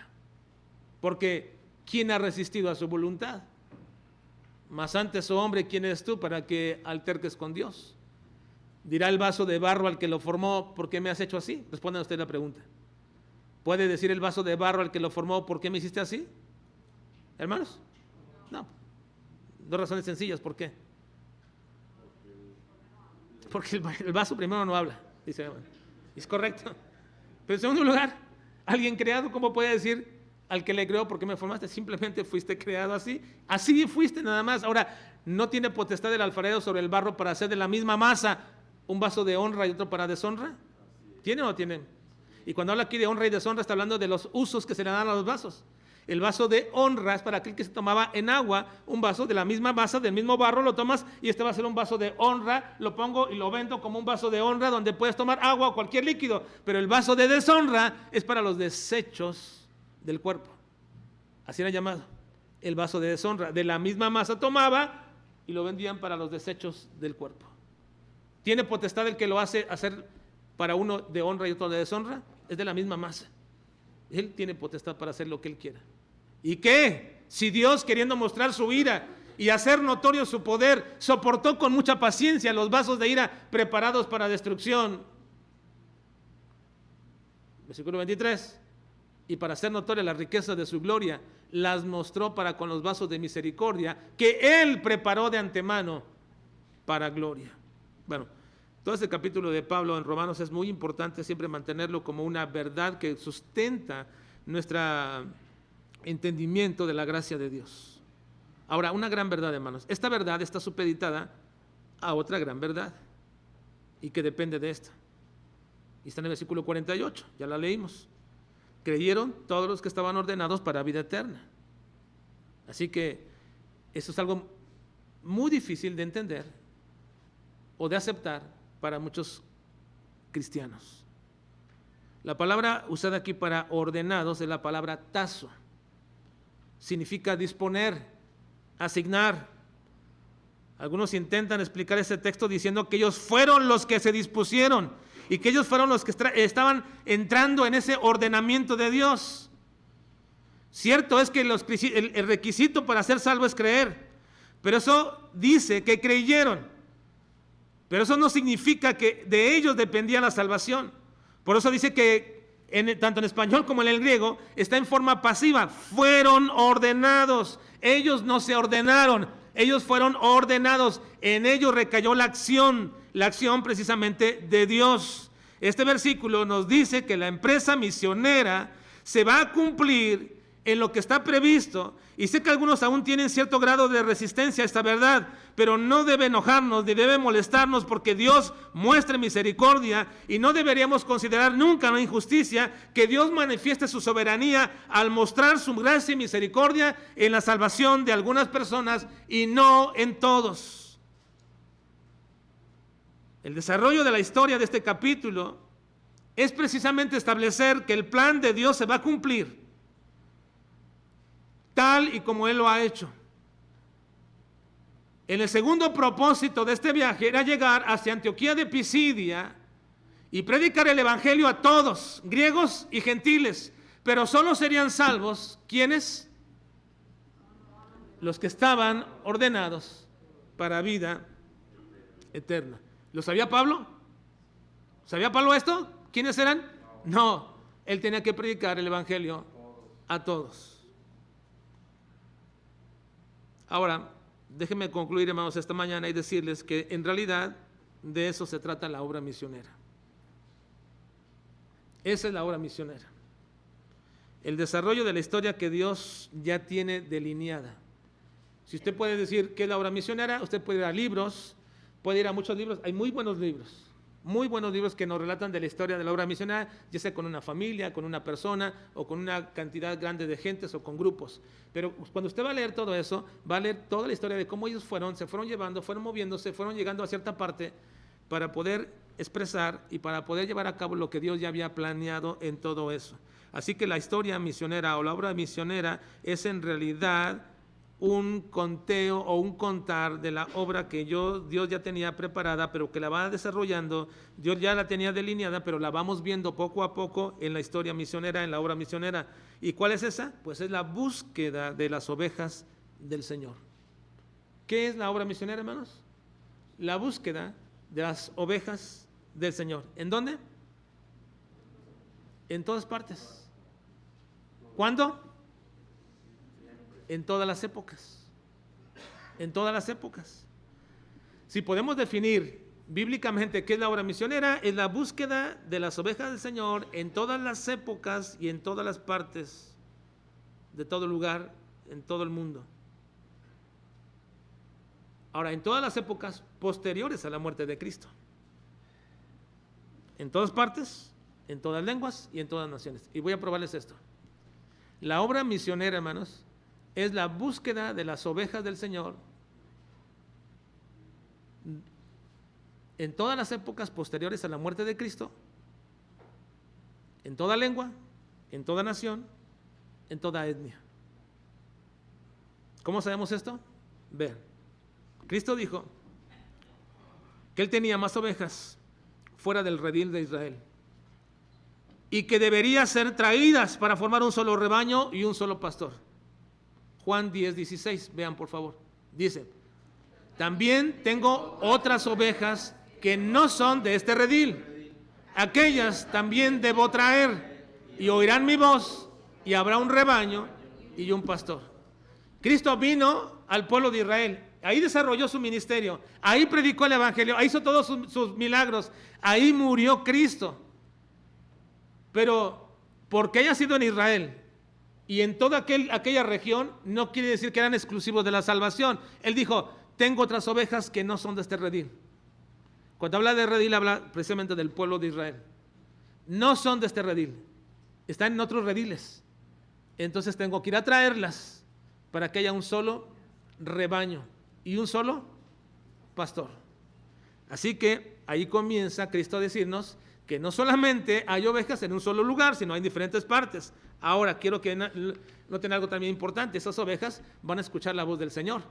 Porque ¿quién ha resistido a su voluntad? Mas antes, oh hombre, ¿quién eres tú para que alterques con Dios? Dirá el vaso de barro al que lo formó, ¿por qué me has hecho así? Respondan usted la pregunta. ¿Puede decir el vaso de barro al que lo formó, ¿por qué me hiciste así? ¿Hermanos? No. Dos razones sencillas, ¿por qué? Porque el vaso primero no habla, dice, es correcto. Pero en segundo lugar, alguien creado, ¿cómo puede decir al que le creó, ¿por qué me formaste? Simplemente fuiste creado así. Así fuiste nada más. Ahora, ¿no tiene potestad el alfarero sobre el barro para hacer de la misma masa un vaso de honra y otro para deshonra? ¿Tiene o no tiene? Y cuando habla aquí de honra y deshonra, está hablando de los usos que se le dan a los vasos. El vaso de honra es para aquel que se tomaba en agua, un vaso de la misma masa, del mismo barro, lo tomas y este va a ser un vaso de honra, lo pongo y lo vendo como un vaso de honra donde puedes tomar agua o cualquier líquido. Pero el vaso de deshonra es para los desechos del cuerpo. Así era llamado, el vaso de deshonra. De la misma masa tomaba y lo vendían para los desechos del cuerpo. ¿Tiene potestad el que lo hace hacer para uno de honra y otro de deshonra? Es de la misma masa. Él tiene potestad para hacer lo que él quiera. ¿Y qué? Si Dios, queriendo mostrar su ira y hacer notorio su poder, soportó con mucha paciencia los vasos de ira preparados para destrucción. Versículo 23. Y para hacer notoria la riqueza de su gloria, las mostró para con los vasos de misericordia que Él preparó de antemano para gloria. Bueno, todo este capítulo de Pablo en Romanos es muy importante siempre mantenerlo como una verdad que sustenta nuestro entendimiento de la gracia de Dios. Ahora, una gran verdad, hermanos. Esta verdad está supeditada a otra gran verdad y que depende de esta. Y está en el versículo 48, ya la leímos. Creyeron todos los que estaban ordenados para vida eterna. Así que eso es algo muy difícil de entender o de aceptar para muchos cristianos. La palabra usada aquí para ordenados es la palabra tazo. Significa disponer, asignar. Algunos intentan explicar ese texto diciendo que ellos fueron los que se dispusieron y que ellos fueron los que estaban entrando en ese ordenamiento de Dios. Cierto es que el requisito para ser salvo es creer, pero eso dice que creyeron. Pero eso no significa que de ellos dependía la salvación. Por eso dice que tanto en español como en el griego está en forma pasiva. Fueron ordenados. Ellos no se ordenaron, ellos fueron ordenados. En ellos recayó la acción precisamente de Dios. Este versículo nos dice que la empresa misionera se va a cumplir en lo que está previsto, y sé que algunos aún tienen cierto grado de resistencia a esta verdad, pero no debe enojarnos ni debe molestarnos porque Dios muestre misericordia y no deberíamos considerar nunca una injusticia que Dios manifieste su soberanía al mostrar su gracia y misericordia en la salvación de algunas personas y no en todos. El desarrollo de la historia de este capítulo es precisamente establecer que el plan de Dios se va a cumplir tal y como Él lo ha hecho. En el segundo propósito de este viaje era llegar hacia Antioquía de Pisidia y predicar el evangelio a todos, griegos y gentiles, pero solo serían salvos, ¿quiénes? Los que estaban ordenados para vida eterna. ¿Lo sabía Pablo? ¿Sabía Pablo esto? ¿Quiénes eran? No, él tenía que predicar el evangelio a todos. Ahora, déjenme concluir, hermanos, esta mañana y decirles que en realidad de eso se trata la obra misionera. Esa es la obra misionera. El desarrollo de la historia que Dios ya tiene delineada. Si usted puede decir qué es la obra misionera, usted puede ir a libros, puede ir a muchos libros. Hay muy buenos libros que nos relatan de la historia de la obra misionera, ya sea con una familia, con una persona o con una cantidad grande de gentes o con grupos. Pero cuando usted va a leer todo eso, va a leer toda la historia de cómo ellos se fueron llevando, fueron moviéndose, fueron llegando a cierta parte para poder expresar y para poder llevar a cabo lo que Dios ya había planeado en todo eso. Así que la historia misionera o la obra misionera es en realidad un conteo o un contar de la obra que Dios ya tenía preparada, pero que la va desarrollando. Dios ya la tenía delineada, pero la vamos viendo poco a poco en la historia misionera, en la obra misionera. ¿Y cuál es esa? Pues es la búsqueda de las ovejas del Señor. ¿Qué es la obra misionera, hermanos? La búsqueda de las ovejas del Señor. ¿En dónde? En todas partes. ¿Cuándo? En todas las épocas. En todas las épocas. Si podemos definir bíblicamente qué es la obra misionera, es la búsqueda de las ovejas del Señor en todas las épocas y en todas las partes de todo lugar, en todo el mundo. Ahora, en todas las épocas posteriores a la muerte de Cristo. En todas partes, en todas lenguas y en todas naciones. Y voy a probarles esto. La obra misionera, hermanos, es la búsqueda de las ovejas del Señor en todas las épocas posteriores a la muerte de Cristo, en toda lengua, en toda nación, en toda etnia. ¿Cómo sabemos esto? Vean, Cristo dijo que Él tenía más ovejas fuera del redil de Israel y que deberían ser traídas para formar un solo rebaño y un solo pastor. Juan 10:16, vean por favor, dice: también tengo otras ovejas que no son de este redil, aquellas también debo traer, y oirán mi voz, y habrá un rebaño y un pastor. Cristo vino al pueblo de Israel, ahí desarrolló su ministerio, ahí predicó el evangelio, ahí hizo todos sus milagros, ahí murió Cristo. Pero porque haya sido en Israel y en toda aquella región, no quiere decir que eran exclusivos de la salvación. Él dijo: tengo otras ovejas que no son de este redil. Cuando habla de redil, habla precisamente del pueblo de Israel. No son de este redil, están en otros rediles. Entonces tengo que ir a traerlas para que haya un solo rebaño y un solo pastor. Así que ahí comienza Cristo a decirnos que no solamente hay ovejas en un solo lugar, sino hay diferentes partes. Ahora, quiero que noten algo también importante: esas ovejas van a escuchar la voz del Señor.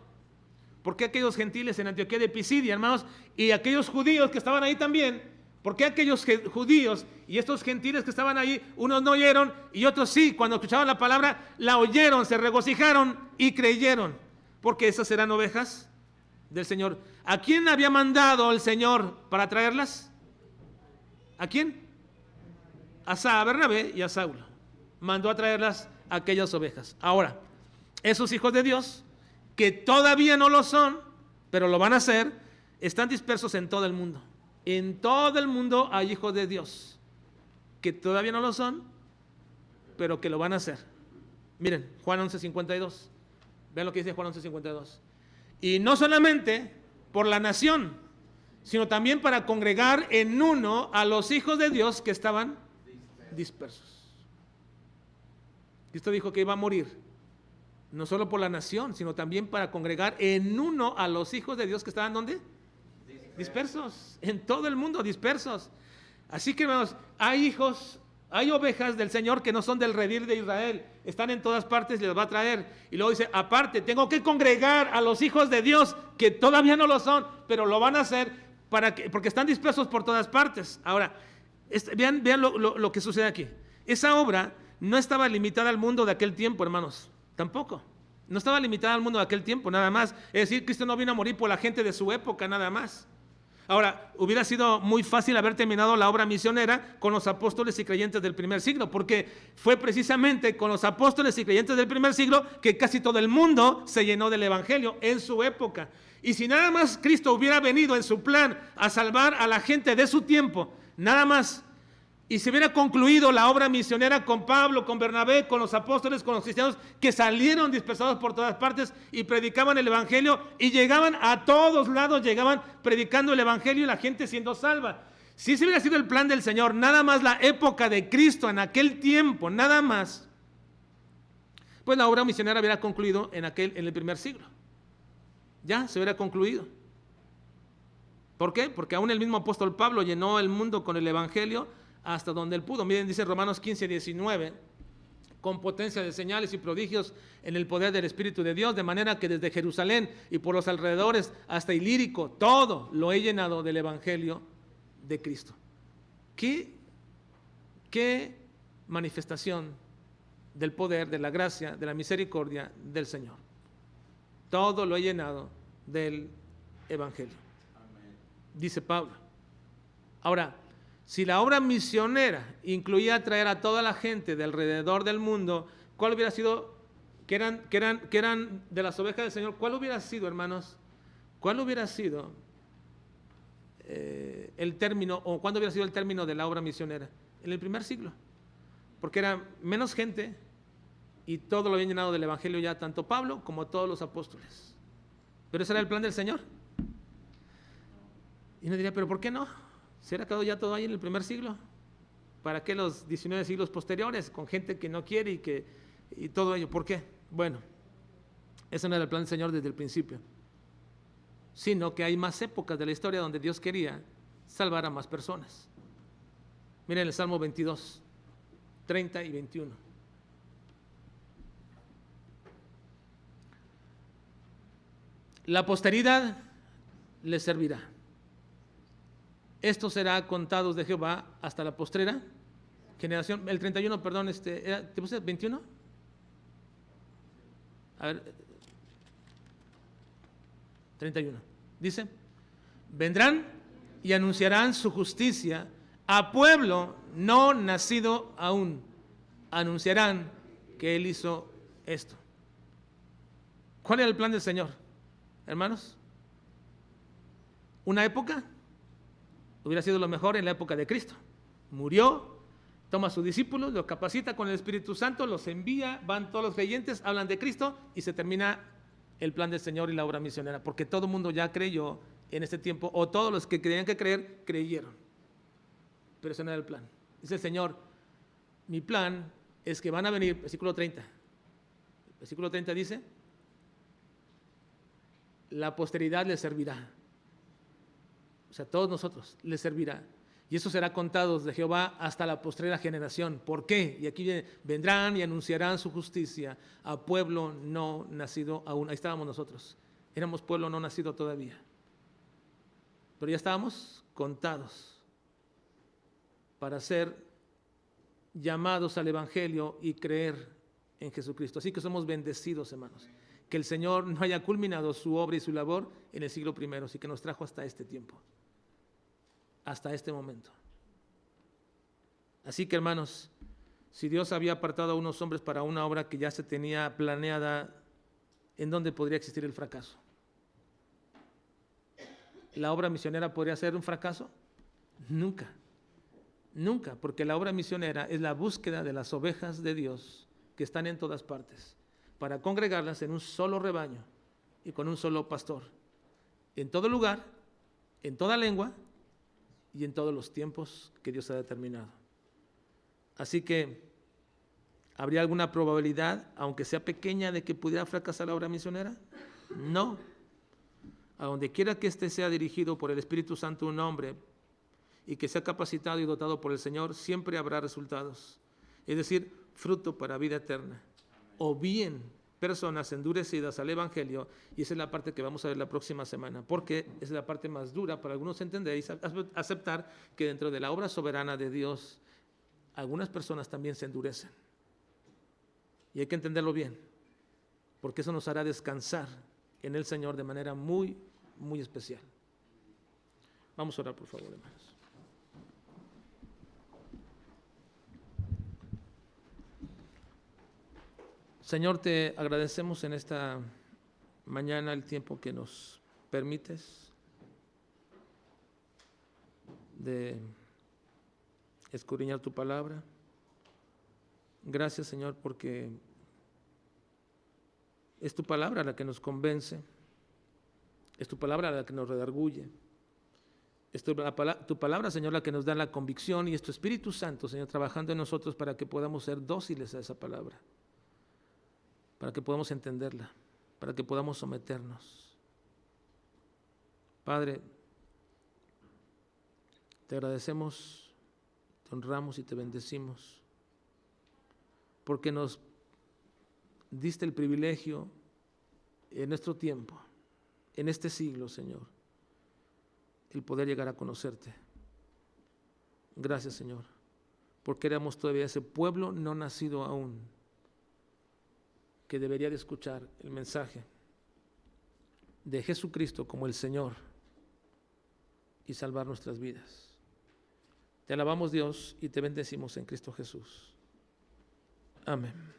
¿Por qué aquellos gentiles en Antioquía de Pisidia, hermanos, y aquellos judíos que estaban ahí también? ¿Por qué aquellos judíos y estos gentiles que estaban ahí, unos no oyeron y otros sí? Cuando escuchaban la palabra, la oyeron, se regocijaron y creyeron, porque esas eran ovejas del Señor. ¿A quién había mandado el Señor para traerlas? ¿A quién? A Bernabé y a Saulo. Mandó a traerlas a aquellas ovejas. Ahora, esos hijos de Dios, que todavía no lo son, pero lo van a ser, están dispersos en todo el mundo. En todo el mundo hay hijos de Dios que todavía no lo son, pero que lo van a hacer. Miren, Juan 11:52. Vean lo que dice Juan 11:52. Y no solamente por la nación, sino también para congregar en uno a los hijos de Dios que estaban dispersos. Cristo dijo que iba a morir, no solo por la nación, sino también para congregar en uno a los hijos de Dios que estaban, ¿dónde? Dispersos, en todo el mundo, dispersos. Así que, hermanos, hay hijos, hay ovejas del Señor que no son del redil de Israel, están en todas partes y les va a traer. Y luego dice, aparte, tengo que congregar a los hijos de Dios que todavía no lo son, pero lo van a hacer porque están dispersos por todas partes. Ahora, vean lo que sucede aquí. Esa obra no estaba limitada al mundo de aquel tiempo, hermanos, tampoco. No estaba limitada al mundo de aquel tiempo, nada más. Es decir, Cristo no vino a morir por la gente de su época, nada más. Ahora, hubiera sido muy fácil haber terminado la obra misionera con los apóstoles y creyentes del primer siglo, porque fue precisamente con los apóstoles y creyentes del primer siglo que casi todo el mundo se llenó del evangelio en su época. Y si nada más Cristo hubiera venido en su plan a salvar a la gente de su tiempo, nada más, y se hubiera concluido la obra misionera con Pablo, con Bernabé, con los apóstoles, con los cristianos que salieron dispersados por todas partes y predicaban el evangelio y llegaban a todos lados, llegaban predicando el evangelio y la gente siendo salva. Si ese hubiera sido el plan del Señor, nada más la época de Cristo en aquel tiempo, nada más, pues la obra misionera hubiera concluido en el primer siglo. Ya se hubiera concluido. ¿Por qué? Porque aún el mismo apóstol Pablo llenó el mundo con el evangelio hasta donde él pudo. Miren, dice Romanos 15:19, con potencia de señales y prodigios en el poder del Espíritu de Dios, de manera que desde Jerusalén y por los alrededores hasta Ilírico, todo lo he llenado del evangelio de Cristo. ¿Qué manifestación del poder, de la gracia, de la misericordia del Señor? Todo lo he llenado del evangelio. Amén. Dice Pablo. Ahora, si la obra misionera incluía traer a toda la gente de alrededor del mundo, ¿cuál hubiera sido, que eran de las ovejas del Señor? ¿Cuál hubiera sido, hermanos? ¿Cuál hubiera sido el término, o cuándo hubiera sido el término de la obra misionera? En el primer siglo, porque era menos gente y todo lo habían llenado del evangelio ya, tanto Pablo como todos los apóstoles. Pero ese era el plan del Señor. Y uno diría, ¿pero por qué no? ¿Se hubiera quedado ya todo ahí en el primer siglo? ¿Para qué los 19 siglos posteriores con gente que no quiere y todo ello? ¿Por qué? Bueno, ese no era el plan del Señor desde el principio, sino que hay más épocas de la historia donde Dios quería salvar a más personas. Miren el Salmo 22, 30 y 21. La posteridad les servirá. Esto será contados de Jehová hasta la postrera generación. El 31, perdón, ¿te puse 21? A ver, 31. Dice, vendrán y anunciarán su justicia a pueblo no nacido aún. Anunciarán que Él hizo esto. ¿Cuál era el plan del Señor, hermanos? Una época. Hubiera sido lo mejor en la época de Cristo. Murió, toma a sus discípulos, los capacita con el Espíritu Santo, los envía, van todos los creyentes, hablan de Cristo y se termina el plan del Señor y la obra misionera, porque todo el mundo ya creyó en este tiempo, o todos los que tenían que creer, creyeron. Pero ese no era el plan. Dice el Señor, mi plan es que van a venir, versículo 30. Versículo 30 dice, la posteridad les servirá. O sea, todos nosotros les servirá. Y eso será contados de Jehová hasta la postrera generación. ¿Por qué? Y aquí viene, vendrán y anunciarán su justicia a pueblo no nacido aún. Ahí estábamos nosotros. Éramos pueblo no nacido todavía. Pero ya estábamos contados para ser llamados al Evangelio y creer en Jesucristo. Así que somos bendecidos, hermanos. Que el Señor no haya culminado su obra y su labor en el siglo I, y que nos trajo hasta este tiempo, hasta este momento. Así que, hermanos, si Dios había apartado a unos hombres para una obra que ya se tenía planeada, ¿en dónde podría existir el fracaso? ¿La obra misionera podría ser un fracaso? Nunca, nunca, porque la obra misionera es la búsqueda de las ovejas de Dios que están en todas partes, para congregarlas en un solo rebaño y con un solo pastor, en todo lugar, en toda lengua y en todos los tiempos que Dios ha determinado. Así que, ¿habría alguna probabilidad, aunque sea pequeña, de que pudiera fracasar la obra misionera? No. A donde quiera que éste sea dirigido por el Espíritu Santo un hombre, y que sea capacitado y dotado por el Señor, siempre habrá resultados. Es decir, fruto para vida eterna. O bien, personas endurecidas al Evangelio, y esa es la parte que vamos a ver la próxima semana, porque es la parte más dura para algunos entender y aceptar que dentro de la obra soberana de Dios, algunas personas también se endurecen. Y hay que entenderlo bien, porque eso nos hará descansar en el Señor de manera muy, muy especial. Vamos a orar, por favor, hermanos. Señor, te agradecemos en esta mañana el tiempo que nos permites de escudriñar tu palabra. Gracias, Señor, porque es tu palabra la que nos convence, es tu palabra la que nos redarguye, es tu palabra, Señor, la que nos da la convicción, y es tu Espíritu Santo, Señor, trabajando en nosotros para que podamos ser dóciles a esa palabra, para que podamos entenderla, para que podamos someternos. Padre, te agradecemos, te honramos y te bendecimos, porque nos diste el privilegio en nuestro tiempo, en este siglo, Señor, el poder llegar a conocerte. Gracias, Señor, porque éramos todavía ese pueblo no nacido aún, que debería de escuchar el mensaje de Jesucristo como el Señor y salvar nuestras vidas. Te alabamos, Dios, y te bendecimos en Cristo Jesús. Amén.